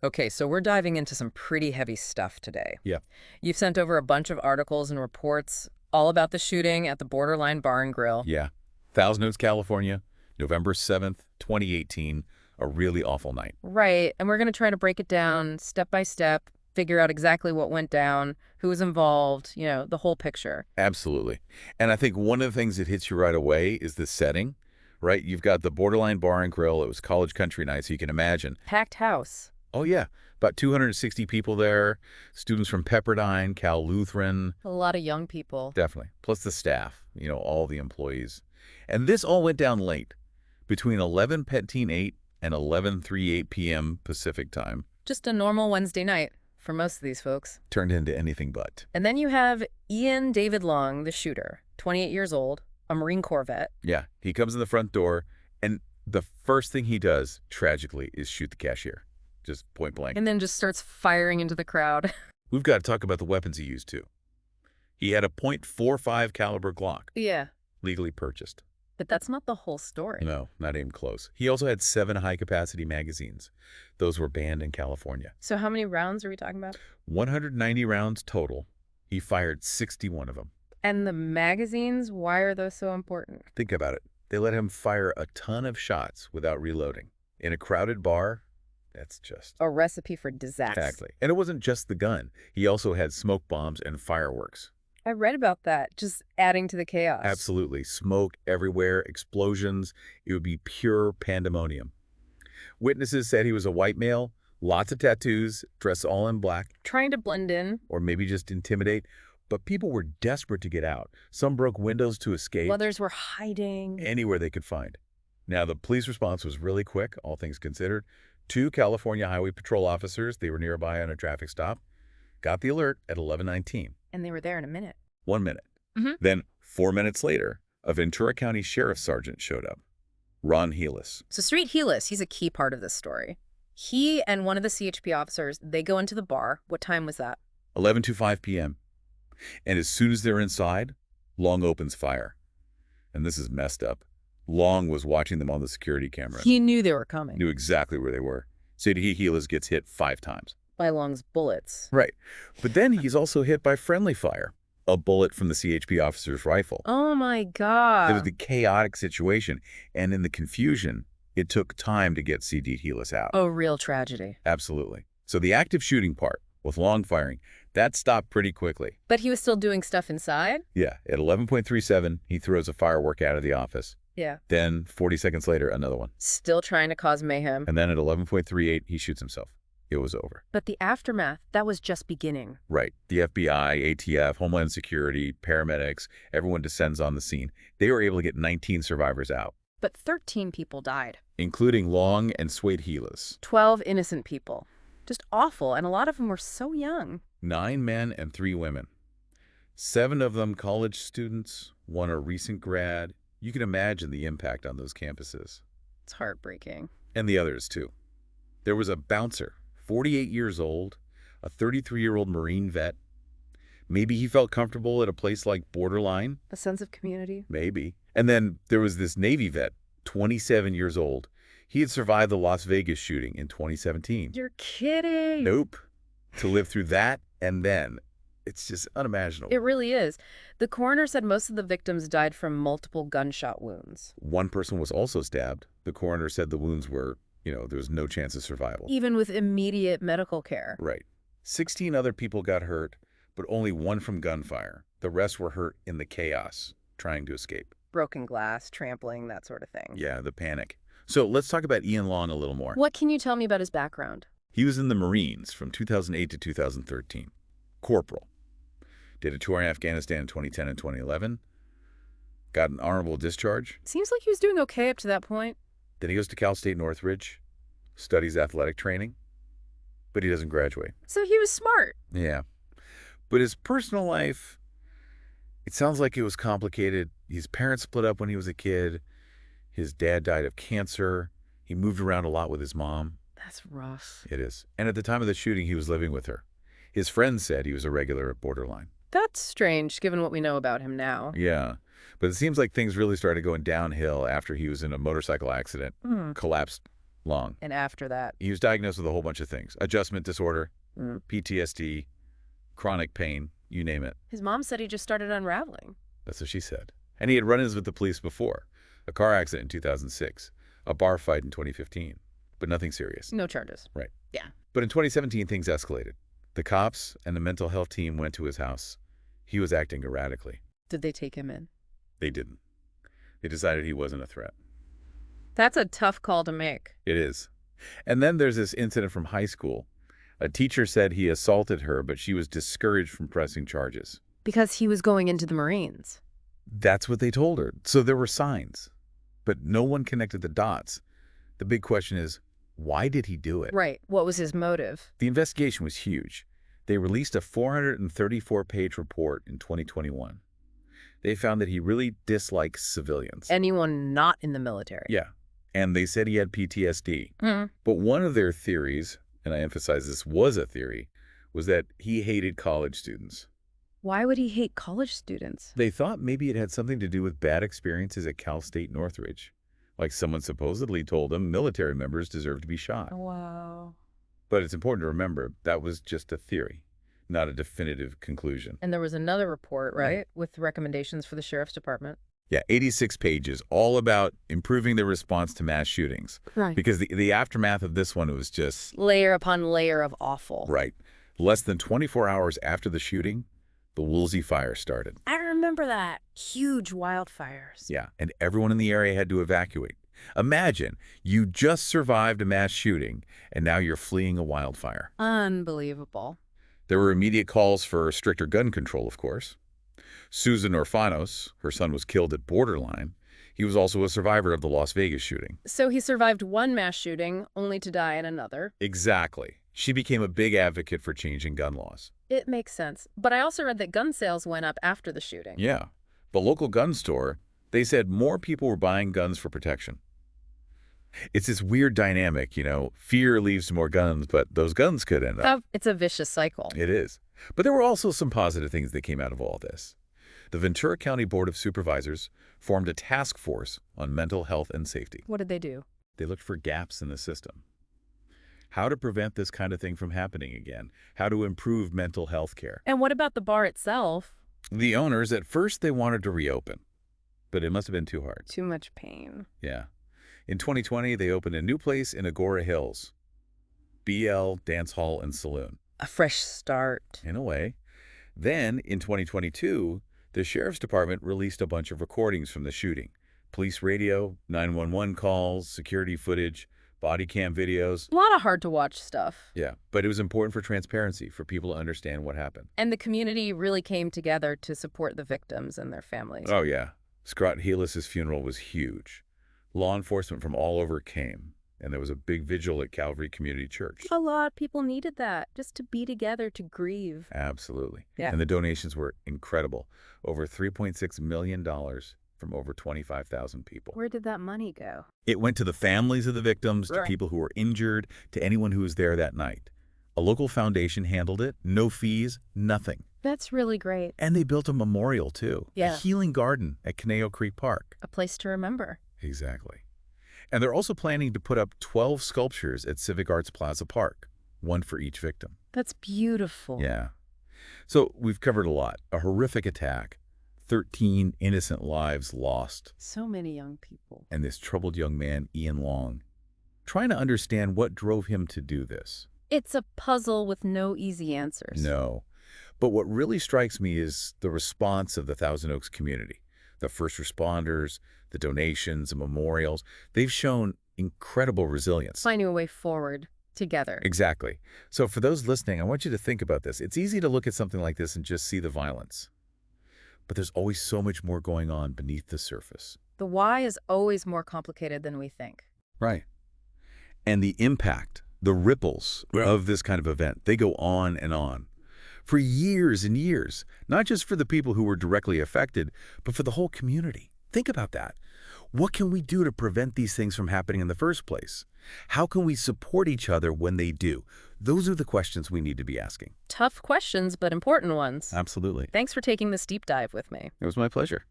Okay, so we're diving into some pretty heavy stuff today. Yeah. You've sent over a bunch of articles and reports all about the shooting at the Borderline Bar and Grill. Yeah. Thousand Oaks, California, November 7th, 2018. A really awful night. Right, and we're going to try to break it down step by step, figure out exactly what went down, who was involved, the whole picture. Absolutely. And I think one of the things that hits you right away is the setting, right? You've got the Borderline Bar and Grill. It was college country night, so you can imagine. Packed house. Oh, yeah. About 260 people there, students from Pepperdine, Cal Lutheran. A lot of young people. Definitely. Plus the staff, all the employees. And this all went down late, between 11:8 and 11:38 p.m. Pacific time. Just a normal Wednesday night for most of these folks. Turned into anything but. And then you have Ian David Long, the shooter, 28 years old, a Marine Corps vet. Yeah, he comes in the front door, and the first thing he does, tragically, is shoot the cashier. Just point blank. And then just starts firing into the crowd. We've got to talk about the weapons he used, too. He had a .45 caliber Glock, Yeah, legally purchased. but that's not the whole story. No, not even close. He also had 7 high-capacity magazines. Those were banned in California. So how many rounds are we talking about? 190 rounds total. He fired 61 of them. And the magazines, why are those so important? Think about it. They let him fire a ton of shots without reloading. In a crowded bar, that's just... A recipe for disaster. Exactly. And it wasn't just the gun. He also had smoke bombs and fireworks. I read about that, just adding to the chaos. Absolutely. Smoke everywhere, explosions. It would be pure pandemonium. Witnesses said he was a white male, lots of tattoos, dressed all in black, Trying to blend in. or maybe just intimidate. But people were desperate to get out. Some broke windows to escape Others were hiding. anywhere they could find. Now, the police response was really quick, all things considered. 2 California Highway Patrol officers, they were nearby on a traffic stop, got the alert at 11:19. And they were there in a minute. 1 minute. Mhm. Then, 4 minutes later, a Ventura County Sheriff's Sergeant showed up, Ron Heelis. So Street Helis, he's a key part of this story. He and one of the CHP officers, they go into the bar. What time was that? 11:05 p.m. And as soon as they're inside, Long opens fire. And this is messed up. Long was watching them on the security camera. He knew they were coming. Knew exactly where they were. Sadie Heelis gets hit 5 times. By Long's bullets. Right. But then he's also hit by friendly fire. A bullet from the CHP officer's rifle. Oh my God. It was a chaotic situation. And in the confusion, it took time to get C.D. Heelis out. Oh, real tragedy. Absolutely. So the active shooting part, with Long firing, that stopped pretty quickly. But he was still doing stuff inside? Yeah, at 11:37, he throws a firework out of the office. Yeah. Then, 40 seconds later, another one. Still trying to cause mayhem. And then at 11:38, he shoots himself. It was over. But the aftermath, that was just beginning. Right. The FBI, ATF, Homeland Security, paramedics, everyone descends on the scene. They were able to get 19 survivors out, But 13 people died. including Long and Swade Heelis. 12 innocent people. Just awful, and a lot of them were so young. 9 men and 3 women. 7 of them college students, 1 a recent grad. You can imagine the impact on those campuses. It's heartbreaking. And the others, too. There was a bouncer, 48 years old, a 33-year-old Marine vet. Maybe he felt comfortable at a place like Borderline. A sense of community. Maybe. And then there was this Navy vet, 27 years old. He had survived the Las Vegas shooting in 2017. You're kidding. Nope. To live through that and then, it's just unimaginable. It really is. The coroner said most of the victims died from multiple gunshot wounds. 1 person was also stabbed. The coroner said the wounds were, there was no chance of survival. Even with immediate medical care. Right. 16 other people got hurt, but only 1 from gunfire. The rest were hurt in the chaos, trying to escape. Broken glass, trampling, that sort of thing. Yeah, the panic. So let's talk about Ian Long a little more. What can you tell me about his background? He was in the Marines from 2008 to 2013. Corporal. Did a tour in Afghanistan in 2010 and 2011. Got an honorable discharge. Seems like he was doing okay up to that point. Then he goes to Cal State Northridge, studies athletic training, but he doesn't graduate. So he was smart. Yeah. But his personal life, it sounds like it was complicated. His parents split up when he was a kid. His dad died of cancer. He moved around a lot with his mom. That's rough. It is. And at the time of the shooting, he was living with her. His friends said he was a regular at Borderline. That's strange, given what we know about him now. Yeah. But it seems like things really started going downhill after he was in a motorcycle accident, collapsed long. And after that? He was diagnosed with a whole bunch of things. Adjustment disorder, Mm. PTSD, chronic pain, you name it. His mom said he just started unraveling. That's what she said. And he had run-ins with the police before. A car accident in 2006, a bar fight in 2015, but nothing serious. No charges. Right. Yeah. But in 2017, things escalated. The cops and the mental health team went to his house. He was acting erratically. Did they take him in? They didn't. They decided he wasn't a threat. That's a tough call to make. It is. And then there's this incident from high school. A teacher said he assaulted her, but she was discouraged from pressing charges. Because he was going into the Marines. That's what they told her. So there were signs. But no one connected the dots. The big question is, why did he do it? Right. What was his motive? The investigation was huge. They released a 434-page report in 2021. They found that he really dislikes civilians. Anyone not in the military. Yeah. And they said he had PTSD. Mm. But one of their theories, and I emphasize this was a theory, was that he hated college students. Why would he hate college students? They thought maybe it had something to do with bad experiences at Cal State Northridge. Like someone supposedly told him military members deserve to be shot. Wow. But it's important to remember that was just a theory, not a definitive conclusion. And there was another report, right, with recommendations for the sheriff's department. Yeah, 86 pages, all about improving the response to mass shootings. Right. Because the aftermath of this one was just... Layer upon layer of awful. Right. Less than 24 hours after the shooting, the Woolsey fire started. I remember that. Huge wildfires. Yeah, and everyone in the area had to evacuate. Imagine, you just survived a mass shooting, and now you're fleeing a wildfire. Unbelievable. There were immediate calls for stricter gun control, of course. Susan Orfanos, her son was killed at Borderline. He was also a survivor of the Las Vegas shooting. So he survived one mass shooting, only to die in another. Exactly. She became a big advocate for changing gun laws. It makes sense. But I also read that gun sales went up after the shooting. Yeah. The local gun store, they said more people were buying guns for protection. It's this weird dynamic, you know, fear leads to more guns, but those guns could end up. It's a vicious cycle. It is. But there were also some positive things that came out of all this. The Ventura County Board of Supervisors formed a task force on mental health and safety. What did they do? They looked for gaps in the system. How to prevent this kind of thing from happening again. How to improve mental health care. And what about the bar itself? The owners, at first, they wanted to reopen. But it must have been too hard. Too much pain. Yeah. In 2020, they opened a new place in Agora Hills. BL Dance Hall and Saloon. A fresh start. In a way. Then, in 2022, the Sheriff's Department released a bunch of recordings from the shooting. Police radio, 911 calls, security footage, body cam videos. A lot of hard-to-watch stuff. Yeah, but it was important for transparency, for people to understand what happened. And the community really came together to support the victims and their families. Oh, yeah. Scott Helis's funeral was huge. Law enforcement from all over came, and there was a big vigil at Calvary Community Church. A lot of people needed that, just to be together, to grieve. Absolutely. Yeah. And the donations were incredible. Over $3.6 million from over 25,000 people. Where did that money go? It went to the families of the victims, to Right. people who were injured, to anyone who was there that night. A local foundation handled it. No fees, nothing. That's really great. And they built a memorial, too. Yeah. A healing garden at Conejo Creek Park. A place to remember. Exactly. And they're also planning to put up 12 sculptures at Civic Arts Plaza Park, one for each victim. That's beautiful. Yeah. So we've covered a lot. A horrific attack, 13 innocent lives lost, So many young people. and this troubled young man, Ian Long, trying to understand what drove him to do this. It's a puzzle with no easy answers. No. But what really strikes me is the response of the Thousand Oaks community. The first responders, the donations, the memorials, they've shown incredible resilience. Finding a way forward together. Exactly. So for those listening, I want you to think about this. It's easy to look at something like this and just see the violence. But there's always so much more going on beneath the surface. The why is always more complicated than we think. Right. And the impact, the ripples of this kind of event, they go on and on. For years and years, not just for the people who were directly affected, but for the whole community. Think about that. What can we do to prevent these things from happening in the first place? How can we support each other when they do? Those are the questions we need to be asking. Tough questions, but important ones. Absolutely. Thanks for taking this deep dive with me. It was my pleasure.